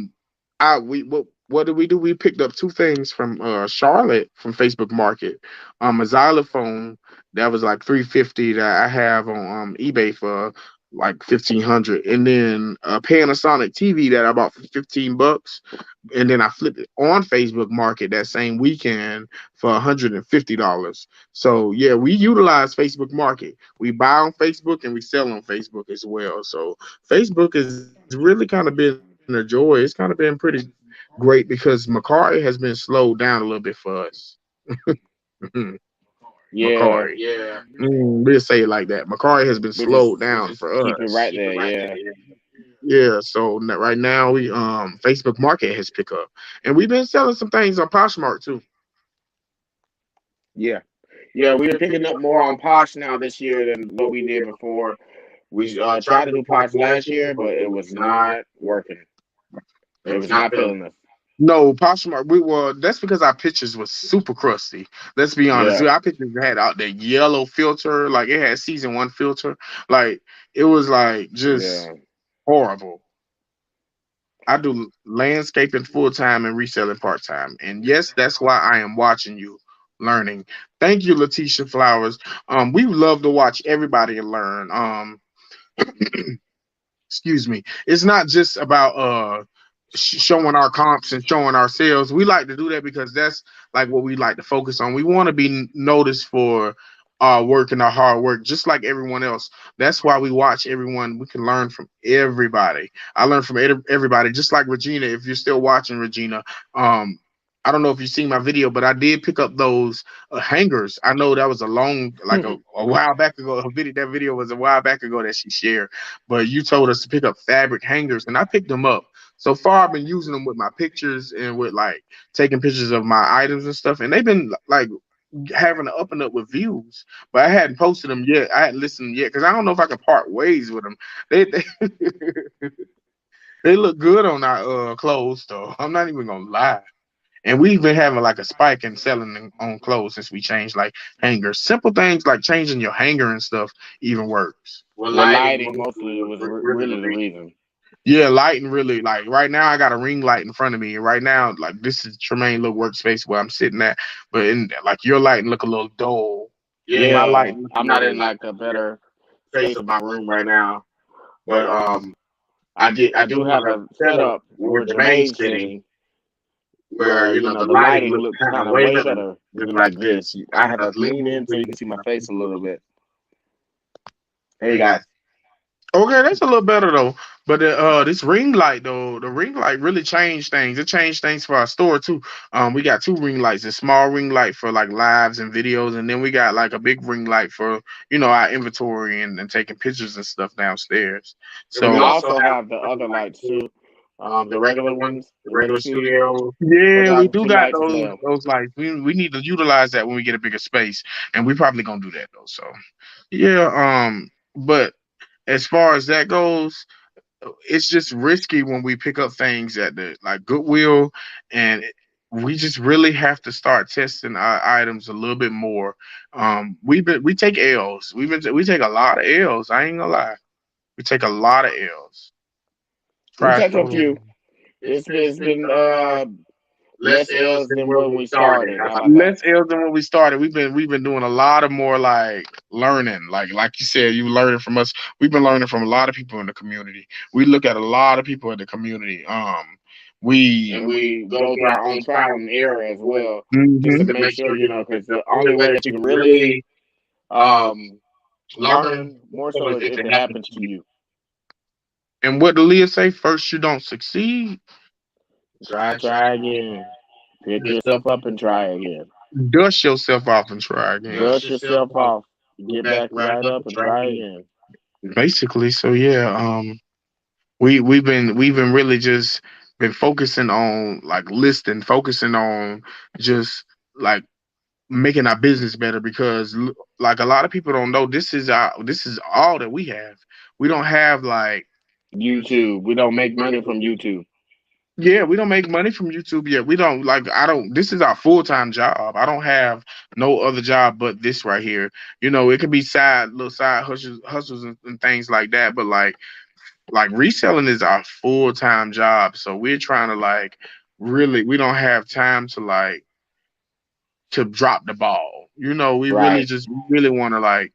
I we what did we do? We picked up two things from Charlotte from Facebook Market. A xylophone that was like 350 that I have on eBay for like 1500, and then a Panasonic TV that I bought for $15, and then I flipped it on Facebook Market that same weekend for $150. So yeah, we utilize Facebook Market. We buy on Facebook and we sell on Facebook as well. So Facebook has really kind of been a joy. It's kind of been pretty great because Macari has been slowed down a little bit for us. Macari. Yeah, Yeah. We'll say it like that. Macari has been we just slowed down for keep it right us. there. Yeah, Yeah, so right now we Facebook Market has picked up, and we've been selling some things on Poshmark too. yeah, yeah. We're picking up more on Posh now this year than what we did before. We tried to do Posh last year, but it was not working. It was not feeling us. No, Poshmark. That's because our pictures was super crusty. Let's be honest. Yeah, Our pictures had out that yellow filter, like it had season one filter. Like it was like just yeah. horrible. I do landscaping full time and reselling part time. And yes, that's why I am watching you learning. Thank you, Letitia Flowers. We love to watch everybody and learn. Excuse me. It's not just about showing our comps and showing our sales. We like to do that because that's like what we like to focus on. We want to be noticed for our work and our hard work, just like everyone else. That's why we watch everyone. We can learn from everybody. I learn from everybody, just like Regina. If you're still watching, Regina, um, I don't know if you've seen my video, but I did pick up those hangers. I know that was a long, like a while back ago. That video was a while back ago that she shared. But you told us to pick up fabric hangers, and I picked them up. So far, I've been using them with my pictures and with like taking pictures of my items and stuff, and they've been like having an up and up with views. But I hadn't posted them yet. I hadn't listened yet because I don't know if I can part ways with them. They they look good on our clothes, though. I'm not even gonna lie. And we've been having like a spike in selling on clothes since we changed like hangers. Simple things like changing your hanger and stuff even works. Well, The lighting lighting mostly mostly was was really the really the reason. reason. Yeah, lighting really like right now I got a ring light in front of me. And right now, like this is Tremaine little workspace where I'm sitting at, but in like your lighting look a little dull. My Yeah. Yeah, lighting I'm not in like a better Space space of of my my room room right right now. now, But but I I do do have have a a setup setup where where Jermaine's Jermaine's sitting, sitting, where where the the lighting lighting looks looks kind of kind of way way better better than than like like this. this. I I had had to to lean lean in in so so you you can can see see my my face face a a little little bit. bit. There There you you guys. guys. okay, that's a little better though. But this ring light though, the ring light really changed things. It changed things for our store too. We got two ring lights, a small ring light for like lives and videos, and then we got like a big ring light for our inventory and taking pictures and stuff downstairs. And we We So also also have have the other other lights lights too. too, The the regular regular ones, ones, the the regular regular studio studio. yeah, we do photography got lights as well. those lights. We need to utilize that when we get a bigger space, and we probably gonna do that though. So yeah, but as far as that goes, it's just risky when we pick up things at the like Goodwill, and we just really have to start testing our items a little bit more. We take L's. We take a lot of L's. I ain't gonna lie, we take a lot of L's. We Crash take a Total. few. It's been Less less L's L's than than where when we we started. started. How How about about that? Less L's than when we started. We've been doing a lot of more like learning. Like you said, you learning from us. We've been learning from a lot of people in the community. We look at a lot of people in the community. We And we go through our own trial and error as well, just to Mhm. to make make sure sure because the the only only way way that that you you can can really really um learn learn more so so is is if if it it happens happens to to you. you. And what did Leah say? First, you don't succeed. Try Try again. Pick yourself yourself up and try again. Dust yourself off and try again. dust Dust yourself yourself off, off. get Get back back right right up up and and try try again. again. Basically, so yeah. We've been really just been focusing on like listing, focusing on just like making our business better because like a lot of people don't know this is all that we have. We don't have like YouTube YouTube. We don't make money from YouTube. Yeah, we don't make money from YouTube yet. We don't like I don't this is our full-time job. I don't have no other job but this right here. It could be little side hustles and things like that, but like reselling is our full-time job. So we're trying to like really we don't have time to to drop the ball. We really Right. just we really want to like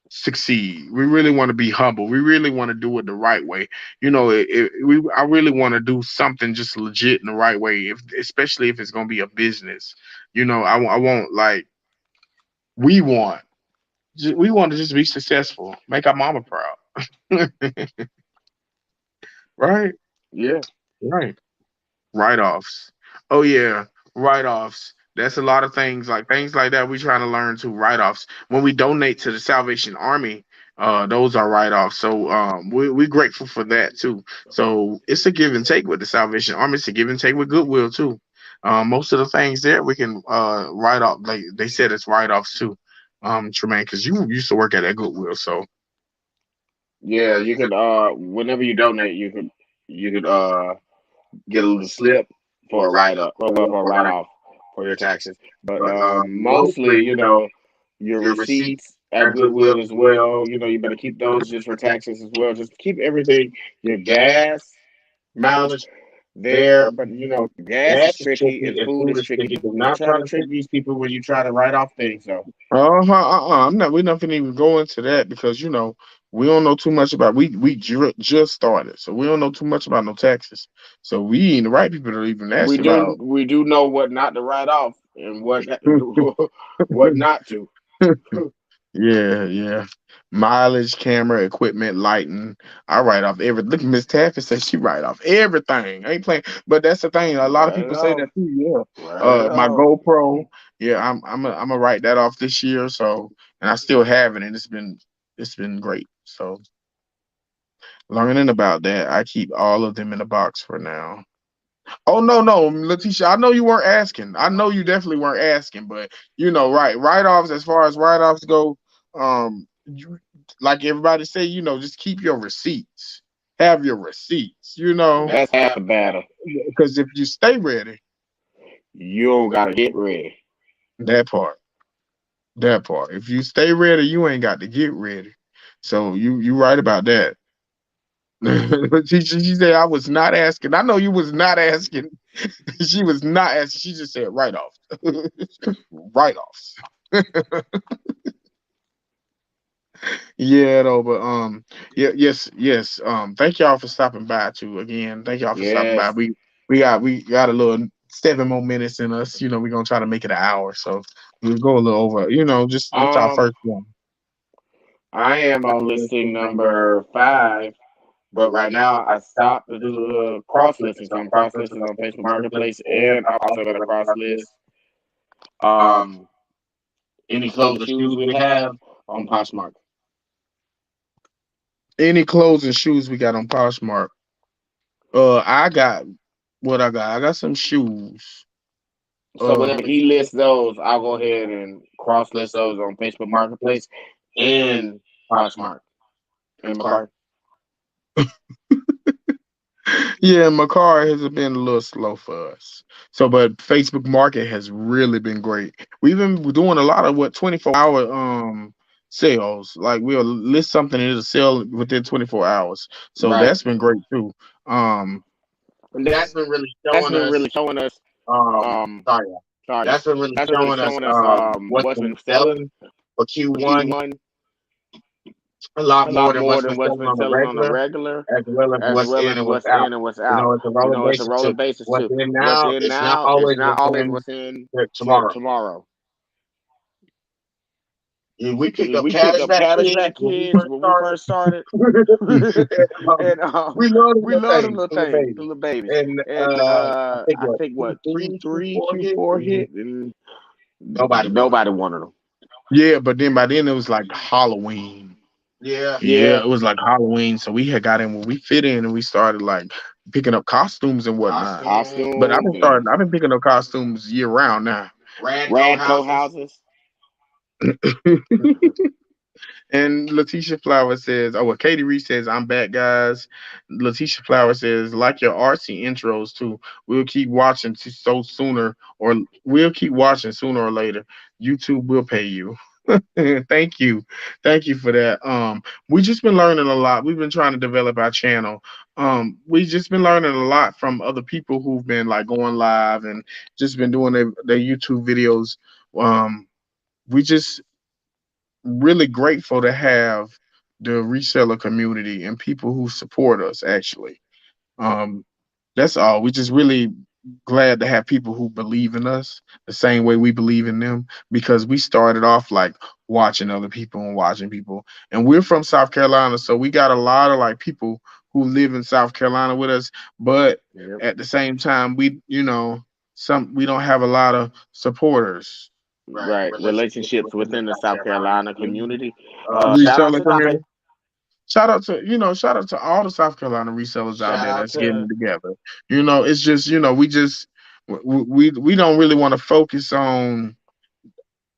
succeed. We really want to be humble. We really want to do it the right way. I really want to do something just legit in the right way. Especially if it's gonna be a business. I want like we want we want to just be successful, make our mama proud. Right, Yeah. right. Write-offs. Oh yeah, write-offs. That's a lot of things like that. We trying to learn to write-offs. When we donate to the Salvation Army, those are write-offs. So we're grateful for that too. So it's a give and take with the Salvation Army. It's a give and take with Goodwill too. Most of the things there we can write off. Like they said, it's write-offs too. Tremaine, because you used to work at that Goodwill, so Yeah, you could whenever you donate, you could get a little slip for a write up, or well, for a write off for your taxes. But mostly, your receipts at Goodwill as well. You better keep those just for taxes as well. Just keep everything, your gas mileage there. But gas is tricky and food is tricky. Do not try to trick these people when you try to write off things, though. I'm not. We're not gonna even go into that because we don't know too much about. Just started, so we don't know too much about no taxes. So we ain't the right people to even We ask do about. we do know what not to write off and what what not to. Yeah, yeah. Mileage, camera, equipment, lighting. I write off every. Look, Miss Taffy says she write off everything. I ain't playing, but that's the thing. A lot of Write it people say that off. too. Yeah. Write it My off. GoPro. Yeah, I'm gonna write that off this year. So, and I still have it, and it's been great. So, learning about that, I keep all of them in a box for now. Oh no, no, Letitia, I know you weren't asking. I know you definitely weren't asking, but right, write-offs as far as write-offs go, like everybody say, just keep your receipts. Have your receipts, That's half the battle. because if you stay ready, You don't gotta get ready. that part, that part. If you stay ready, you ain't got to get ready. So you right about that. She said I was not asking. I know you was not asking. She was not asking. She just said write-offs. Write-offs. Yeah, though, but yeah, yes, yes. Thank y'all for stopping by too. Again, thank y'all for stopping by. Yes. We got a little 7 more minutes in us. We're gonna try to make it an hour, so we'll go a little over. Just this our Um, first one. I am on listing number 5, but right now I stopped to do the cross listing. So I'm cross listing on Facebook Marketplace, and I'm also gonna cross list um any clothes or shoes we have on Poshmark. Any clothes and shoes we got on Poshmark? I got what I got. I got some shoes. So Uh, whenever he lists those, I'll go ahead and cross list those on Facebook Marketplace and Poshmark and McCarthy. Yeah, my car has been a little slow for us. So, but Facebook Market has really been great. We've been doing a lot of 24-hour sales. Like we'll list something and it'll sell within 24 hours. So Right. that's been great too. Um, And that's been really that's showing been us. really showing us Um, sorry, sorry. that's been really That's been really showing us showing us what's what's been been selling selling for for Q1 Q1 a lot a lot more than more what's than been what's selling been on the selling on the regular, regular, as well as as what's well in as and what's what's out. in and what's out. It's a roller It's a basis roller too. basis What's too. in What's now, in it's not now is always not what's always in what's in tomorrow. tomorrow. We picked up We picked Cabbage up Patch Cabbage Kids Patch when we Kids first when we started. first started, And, and we love them we little love them things, little little things, the babies. little babies. And And I think I what think what Q3, Q3, Q4 hit, Q4 and hit, and nobody wanted nobody them. wanted them. Yeah, but then by then it was like Halloween. Yeah. Yeah, Yeah, it was like Halloween. So we had got in when we fit in and we started like picking up costumes and whatnot. But costumes and I've been picking up costumes year round now. Radco houses. And Letitia Flower says, oh, well, Katie Reese says, I'm back, guys. Letitia Flower says, like your artsy intros too. We'll keep watching so sooner, or we'll keep watching sooner or later. YouTube will pay you. Thank you. Thank you for that. We just been learning a lot. We've been trying to develop our channel. We just been learning a lot from other people who've been like going live and just been doing their YouTube videos. We just really grateful to have the reseller community and people who support us actually. Um, that's all. We just really glad to have people who believe in us the same way we believe in them because we started off like watching other people and watching people. And we're from South Carolina, so we got a lot of like people who live in South Carolina with us, but Yep. at the same time we don't have a lot of supporters. Right. Relationships within the South Carolina community. Shout out Reseller to them. community. Shout out to all the South Carolina resellers out Shout there out that's getting to it together. It's just, we don't really want to focus on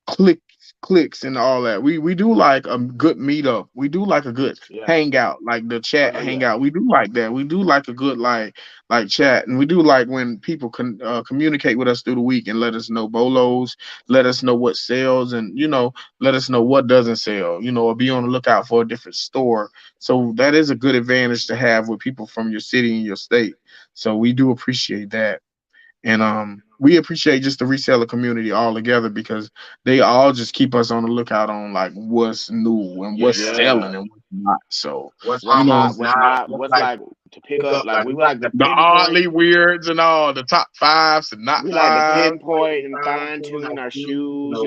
clicks clicks and all that. We do like a good meetup. We do like a good yeah. hangout, like the chat Oh yeah. hangout. We do like that. We do like a good like chat, and we do like when people can communicate with us through the week and let us know bolos, let us know what sells, and let us know what doesn't sell. Or be on the lookout for a different store. So that is a good advantage to have with people from your city and your state. So we do appreciate that. And we appreciate just the reseller community all together because they all just keep us on the lookout on like what's new and what's Yeah. selling and what's not. So What's not, what's not, what's like to pick up. Like we like to the pinpoint. oddly weirds and all the top fives and not We like to fives. pinpoint and fine tune our shoes.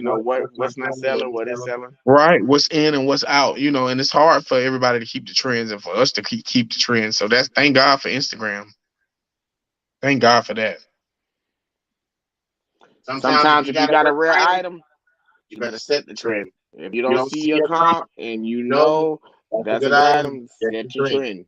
What's not selling, what is selling. Right, what's in and what's out, and it's hard for everybody to keep the trends and for us to keep the trends. So that's thank God for Instagram. Thank God for that. Sometimes if you got a rare item, you better set the trend. If you don't see a comp and that's a good item, set your trend.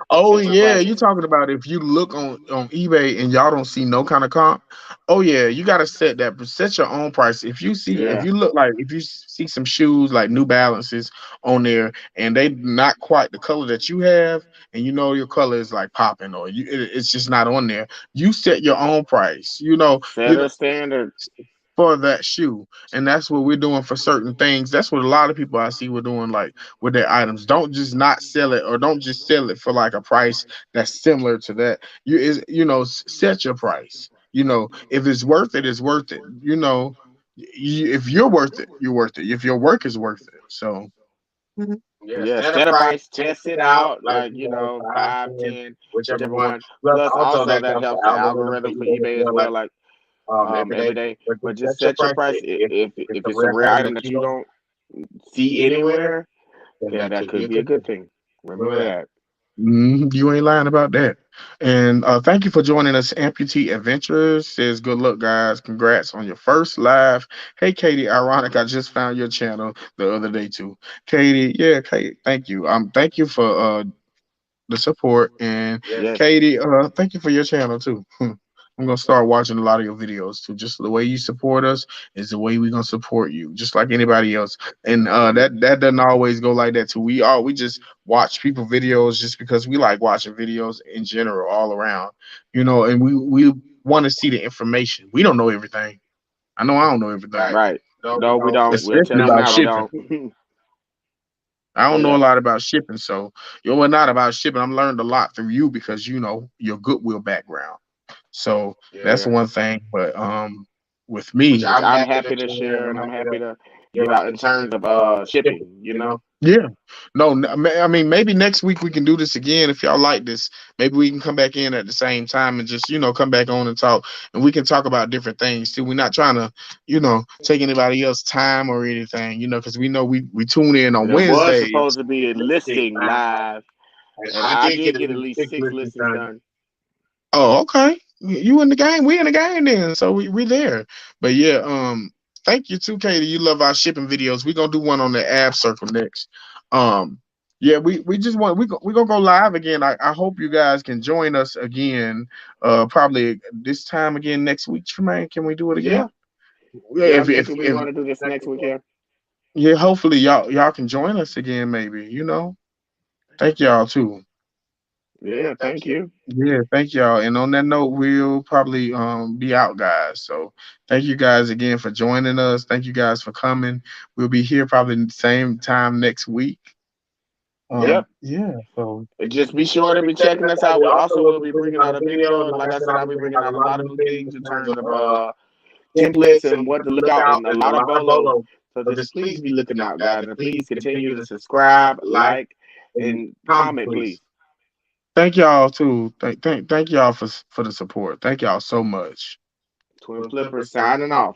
Oh Set your yeah, price. you talking about if you look on eBay and y'all don't see no kind of comp. Oh yeah, you gotta set your own price. If Yeah. you look like if you see some shoes like New Balances on there and they not quite the color that you have, and your color is like popping or it's just not on there. You set your own price. Set a standard. For that shoe. And that's what we're doing for certain things. That's what a lot of people I see we're doing like with their items. Don't just not sell it or don't just sell it for like a price that's similar to that. Set your price. If it's worth it, it's worth it. If you're worth it, you're worth it. If your work is worth it. So Yeah, set a price, test it out, like 5, 10, whichever one. Plus, also that helps the algorithm for eBay as well, like every day. But just set your price. If it's a rare item that you don't see anywhere, then that could be a good thing. Remember that. You ain't lying about that. And thank you for joining us. Amputee Adventures says, "Good luck, guys. Congrats on your first live." Hey, Katie. Ironic, I just found your channel the other day too. Katie, yeah, Katie. Thank you. Thank you for the support, and Yes. Katie, thank you for your channel too. I'm gonna start watching a lot of your videos too. Just the way you support us is the way we're gonna support you, just like anybody else. And that doesn't always go like that too. We just watch people videos just because we like watching videos in general all around, and we want to see the information. We don't know everything. I know I don't know everything, Right. No, we don't. We'll tell especially you about now, we shipping. don't. I Oh don't know a yeah. lot about shipping, so you're not about shipping. I'm learned a lot through you because your Goodwill background. So that's Yeah. one thing. But with me, Which I'm happy to share and I'm happy to give out in terms of shipping. yeah, no, I mean maybe next week we can do this again if y'all like this. Maybe we can come back in at the same time and just come back on and talk, and we can talk about different things too. We're not trying to take anybody else's time or anything, because we know we tune in on There was Wednesdays. supposed to be a listing live, and I did get at least 6 listings done. Oh, okay. You in the game? We in the game then. So we there. But yeah, thank you too, Katie. You love our shipping videos. We gonna do one on the Ab Circle next. Um, yeah, we just want we gonna go live again. I hope you guys can join us again. Probably this time again next week, Tremaine. Can we do it again? Yeah. Yeah, I'm thinking we want to do this next week, yeah. yeah, hopefully y'all can join us again, maybe. Thank y'all too. Yeah, thank you. Yeah, thank y'all. And on that note, we'll probably be out, guys. So thank you guys again for joining us. Thank you guys for coming. We'll be here probably the same time next week. Yep. Yeah. So Just be sure to be checking us out. We also will be bringing out a video. Like I said, I'll be bringing out a lot of new things in terms of templates and what to look out and a lot of bolos. So just please be looking out, guys, and please continue to subscribe, like, and comment, please. thank y'all too. Thank y'all for the support. Thank y'all so much. Twin Flippers signing off.